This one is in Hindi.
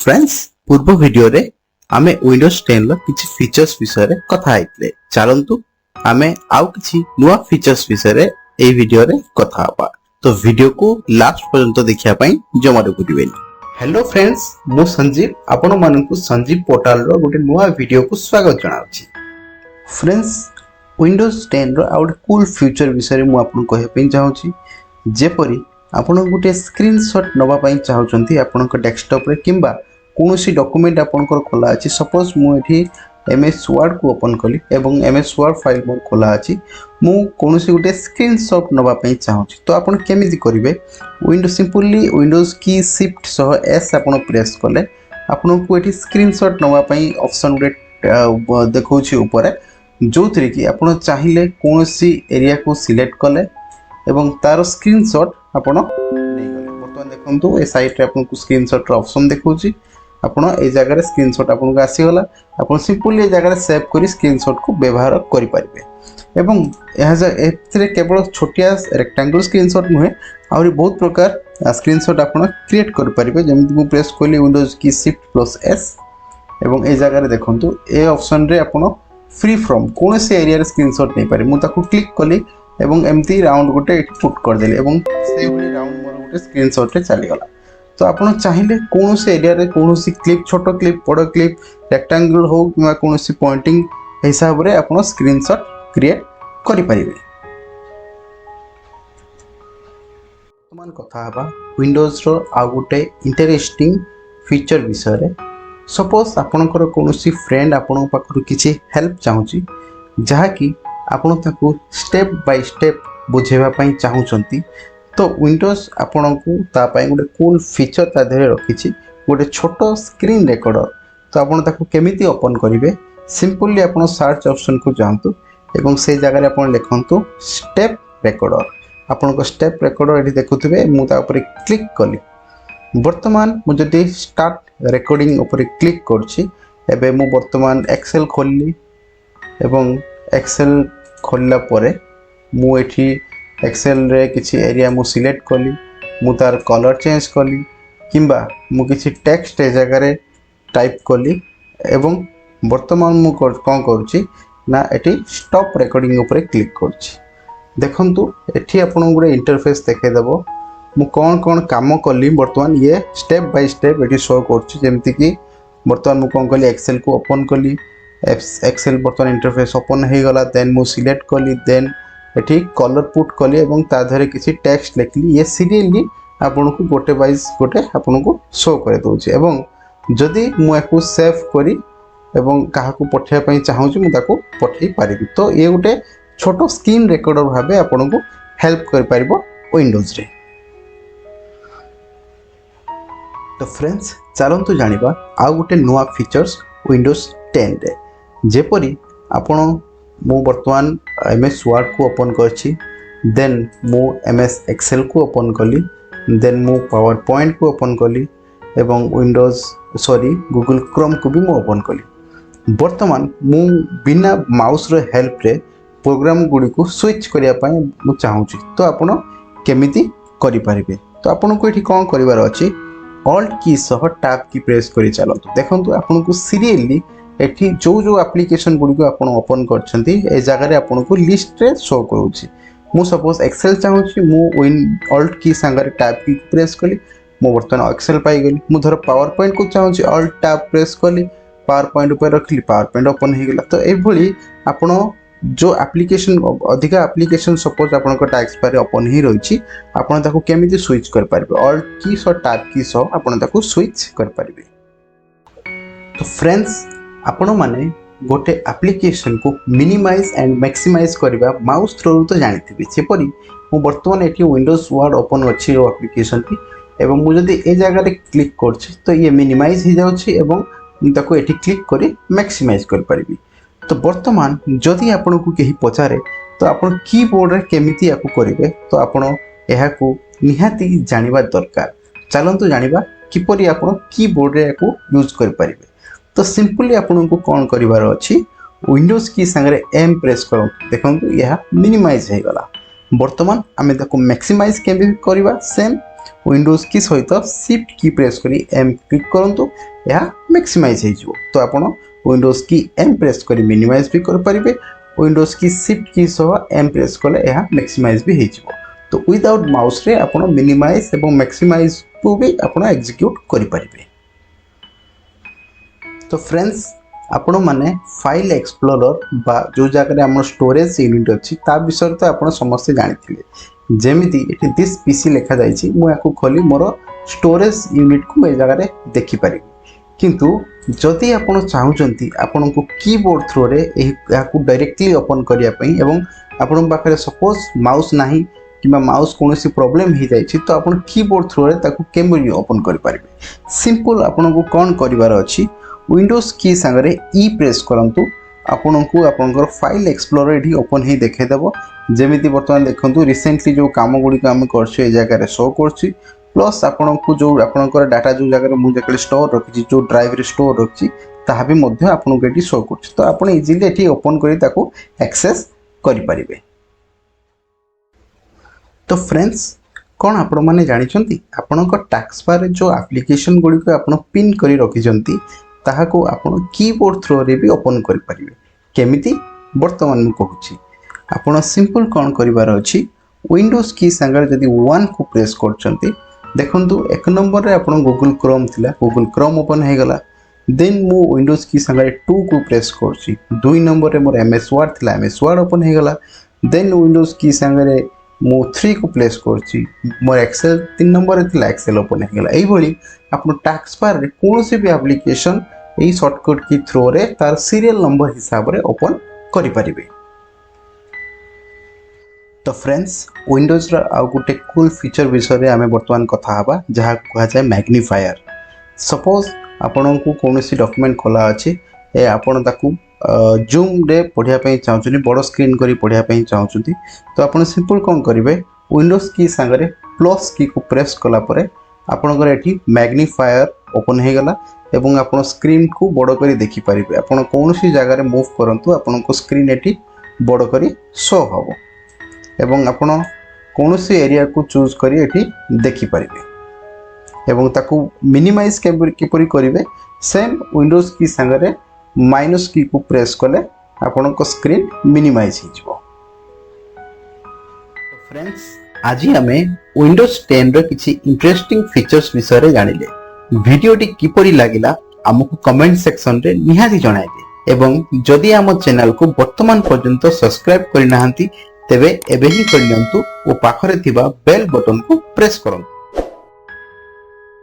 फ्रेंड्स पूर्व वीडियो रे आमे विंडोज 10 लो किछि फीचर्स विषय रे कथा आइतले चलंतु आमे आउ किछि नुवा फीचर्स विषय रे ए वीडियो रे कथा हबा तो वीडियो को लास्ट पर्यंत देखिया पई जमारे गुदिबेनी। हेलो फ्रेंड्स मु संजीव आपण मानकु संजीव पोर्टल रो गोटे नुवा वीडियो को स्वागत जणाउछि। फ्रेंड्स विंडोज 10 रो आउट कूल फीचर विषय रे मु आपन कहय पई चाहूछि जेपरि आपण गोटे स्क्रीनशॉट नवा पई चाहउछंती आपनक डेस्कटॉप रे किंबा कोनोसी डॉक्यूमेंट आपनकर खोला अछि सपोज मु एठी एमएस वर्ड को ओपन कली एवं एमएस वर्ड फाइल मोर खोला अछि मु कोनोसी गोटे स्क्रीनशॉट नवा पई चाहउछि तो आपण केमिति करिवे विंडो सिंपली विंडोज की शिफ्ट सह एस आपण प्रेस कले आपनको एठी स्क्रीनशॉट नवा पई ऑप्शन गोटे देखौछि ऊपर जोथरे कि आपण चाहिले कोनोसी एरिया को सिलेक्ट कले एवं तार स्क्रीनशॉट आपण नै गले बर्तमान देखंतु ए साइट रे आपनको स्क्रीनशॉट रो ऑप्शन देखौछि आपण ए जगह रे स्क्रीनशॉट आपनको आसी गला आपण सिंपली ए जगह रे सेव करी स्क्रीनशॉट को व्यवहार करि परिबे एवं एथरे केवल छोटिया रेक्टेंगल स्क्रीनशॉट नुहे आउरी बहुत प्रकार स्क्रीनशॉट आपण क्रिएट करि परिबे जेमिति मु प्रेस कोली विंडोज की शिफ्ट प्लस एस एवं ए जगह रे देखंतु ए ऑप्शन रे आपण फ्री फ्रॉम कोन से एरिया रे स्क्रीनशॉट नै पारे मु ताको क्लिक कली एवं एमती राउंड गोटे पुट कर देले एवं से भली राउंड मोर गोटे स्क्रीनशॉट रे चली गला तो आपण चाहिले कोन से एरिया रे कोन सी क्लिप छोटो क्लिप बड़ क्लिप रेक्टेंगल हो किबा कोन सी पॉइंटिंग हिसाब रे आपण स्क्रीनशॉट क्रिएट करि परिबे। तमान कथा हबा विंडोज रो आ गोटे इंटरेस्टिंग फीचर विषय रे सपोज आपनकर कोनोसी फ्रेंड आपन पाखरु किछि हेल्प चाहूची जहा कि आपण ताको स्टेप बाय स्टेप बुझेबा पई चाहूचंती तो विंडोज आपन को ता पई गोटे कूल फीचर ता धरे रखिछि गोटे छोटो स्क्रीन रेकॉर्डर तो आपन ताको केमिति ओपन करिवे सिंपली आपन सर्च ऑप्शन को जांतु एवं से जगह रे आपन लिखंतु स्टेप रेकॉर्डर आपन को स्टेप रेकॉर्डर एठी देखुथिबे मु ता ऊपर क्लिक कली वर्तमान मु जदी स्टार्ट रेकॉर्डिंग ऊपर क्लिक करछि एबे मु वर्तमान एक्सेल खोलली एवं एक्सेल खोलला परे मु एठी एक्सेल रे किछि एरिया मु सिलेक्ट कली मु तार कलर चेंज कली किंबा मु किछि टेक्स्ट ए जगह रे टाइप कली एवं वर्तमान मु कोन करूछि ना एठी स्टॉप रेकॉर्डिंग ऊपर क्लिक करछि देखंतु एठी आपन गुडे इंटरफेस देखे देबो मु कोन काम कली वर्तमान ये स्टेप बाय स्टेप एठी शो करछि जेमति कि वर्तमान मु कोन कली एक्सेल को ओपन कली एक्सेल वर्तमान इंटरफेस ओपन हे गला देन मु सिलेक्ट कली देन एठी कलर पुट कली एवं ता धरे किछि टेक्स्ट लिखली ये सीरियली आपन को गोटे वाइज गोटे आपन को शो करे दोछि एवं जदी मु एको सेव करी एवं काहा को पठिया पई चाहूची मु ताको पठेई पारिबी तो ये गोटे छोटो स्क्रीन रेकॉर्डर भाबे आपन को हेल्प कर पारिबो विंडोज रे। तो फ्रेंड्स चलंतु जानिबा आ गोटे नुवा फीचर्स विंडोज 10 रे जेपरि आपण मु वर्तमान एमएस वर्ड को ओपन करछि देन मु एमएस एक्सेल को ओपन कली देन मु पावर पॉइंट को ओपन कली एवं विंडोज गूगल क्रोम को भी मु ओपन कली वर्तमान मु बिना माउस रो हेल्प रे प्रोग्राम गुडी को स्विच करिया पई मु चाहूची तो आपण केमिति करि परिबे तो आपण को एठी कोन करिवार अछि ऑल्ट की सह टैब की प्रेस करि चलंतु देखंतु आपण को सीरियली एठी जो एप्लीकेशन गुडी को आपण ओपन करछंती ए जगह रे आपण को लिस्ट रे शो करूची मु सपोज एक्सेल चाहूची मु ऑल्ट की संगे टैब की प्रेस कली मु वर्तमान एक्सेल पाई गली मु धर पावर पॉइंट को चाहूची ऑल्ट टैब प्रेस कली पावर पॉइंट ऊपर रखली पावर पॉइंट ओपन हे गेला तो ए भली आपण जो एप्लीकेशन अधिका एप्लीकेशन सपोज आपण को टैक्स बार ओपन ही रहिछि आपण ताको केमिति स्विच कर पारबे ऑल्ट की सो टैब की सो आपण ताको स्विच कर पारबे। तो फ्रेंड्स आपण माने गोटे एप्लीकेशन को मिनिमाइज एंड मैक्सिमाइज करबा माउस थ्रू तो जानिथिबे सेपरि मु वर्तमान एठी विंडोज वर्ड ओपन अछि ओ एप्लीकेशन की एवं मु जदी ए जगह रे क्लिक करछि तो ये मिनिमाइज हो जाउछि एवं मु ताको एठी क्लिक करी मैक्सिमाइज कर परिबी तो वर्तमान जदी आपण को केही पचारे तो आपण कीबोर्ड रे केमिति याकू करिवे तो आपण एहा को निहाती जानिबा दरकार चलंतु जानिबा किपरि आपण कीबोर्ड रे याकू यूज कर परिबे तो सिंपली आपन को कोन करिवार अछि विंडोज की संगे एम प्रेस करो देखंतु यह मिनिमाइज हे गला वर्तमान आमे ताको मैक्सिमाइज केबे करबा सेम विंडोज की सहित शिफ्ट की प्रेस करी एम क्लिक करंतु या मैक्सिमाइज हो जिवो। तो आपण विंडोज की एम प्रेस करी मिनिमाइज भी कर परिबे, विंडोज की शिफ्ट की सह एम प्रेस कले या मैक्सिमाइज भी हो जिवो। तो विदाउट माउस रे आपण मिनिमाइज एवं मैक्सिमाइज को भी आपण एग्जीक्यूट करि परिबे। तो फ्रेंड्स आपण माने फाइल एक्सप्लोरर बा जो जगह आम स्टोरेज यूनिट अच्छी ता विषय तो आप समस्ते जानी जेमिति एटी दिस पीसी लिखा जाइए मुझे खोली मोर स्टोरेज यूनिट को मैं जगह देखिपारि। किंतु जदि आपण चाहूँगी आपण को कीबोर्ड थ्रो रे को डायरेक्टली ओपन करने एवं आपण पाखे सपोज माउस नाही कि माउस कौन प्रोब्लेम हो जाए तो आप कीबोर्ड थ्रो रे केमि ओपन करें। सिंपल आपन को कौन करार अच्छी विंडोज की सांगरे ई प्रेस करंतु आपन को आपनकर फाइल एक्सप्लोरर एठी ओपन ही देखेदेव। जेमिति बर्तमान देखंतु रिसेंटली जो काम गुडी आम करछु ए जगह रे शो करछि प्लस आपन को जो आपनकर डाटा जो जगह मु जकले स्टोर रखिछि जो ड्राइव रे स्टोर रखिछि ताहा भी मध्य आपन को एठी शो करछि। तो आपन इजीली एठी ओपन करी ताको एक्सेस करि परिबे। तो फ्रेंड्स कौन आपण माने जानिछंती आपनक टास्क बार जो एप्लिकेशन गुडी को आपन पिन करी रखिछंती ताहाको आपण कीबोर्ड थ्रो रे भी ओपन करि परिबे। केमिति वर्तमान मु कहूछि आपण सिंपल कौन करिवार अछि विंडोज की संगर जदि 1 को प्रेस करछंती देखंतु एक नंबर रे आपण गूगल क्रोम थिला गूगल क्रोम ओपन हे गला। देन मु विंडोज की संगर 2 को प्रेस करछि 2 नंबर रे मोर एमएस वर्ड थिला एमएस वर्ड ओपन हे गला। देन विंडोज की संगर मु 3 को प्रेस करछि मोर एक्सेल 3 नंबर रे थिला एक्सेल ओपन हे गला। एई भली आपण टास्क बार रे कोनोसी भी एप्लिकेशन यही शॉर्टकट की थ्रो रे तार सीरियल नंबर हिसाब रे ओपन करि परिबे। तो फ्रेंड्स विंडोज रा आ गुटे कूल फीचर विषय रे आमे वर्तमान कथा हबा जहा कहा जाय मैग्निफायर। सपोज आपण को कोनोसी डॉक्यूमेंट खोला अछि ए आपण ताकू जूम रे पढिया पई चाहउछनी बड़ स्क्रीन करी पढिया पई चाहउछनी तो आपण सिंपल कोन करिवे विंडोज की संगरे प्लस की को प्रेस कला परे आपनकर एठी मैग्निफायर ओपन हे गला एवं आपण स्क्रीन को बड़ करी देखि परिबे। आपण कोनोसी जगह रे मूव करंतु आपण को स्क्रीन एठी बड़ करी शो हबो एवं आपण कोनोसी एरिया को चूज करी एठी देखि परिबे एवं ताकू मिनिमाइज किपरि करिवे सेम विंडोज की संगरे माइनस की को प्रेस कले आपण को स्क्रीन मिनिमाइज हो जिवो। फ्रेंड्स आज आमे विंडोज 10 रो किछि इंटरेस्टिंग फीचर्स विषय रे जानिले। वीडियोटी किपरि लागिला हमकु कमेंट सेक्शन रे निहाती जणाइबे एवं जदि आम चैनल को वर्तमान पर्यंत सब्सक्राइब करि नाहंती तेबे एबे ही करियंतु ओ पाखरे थिबा बेल बटन को प्रेस करंतु।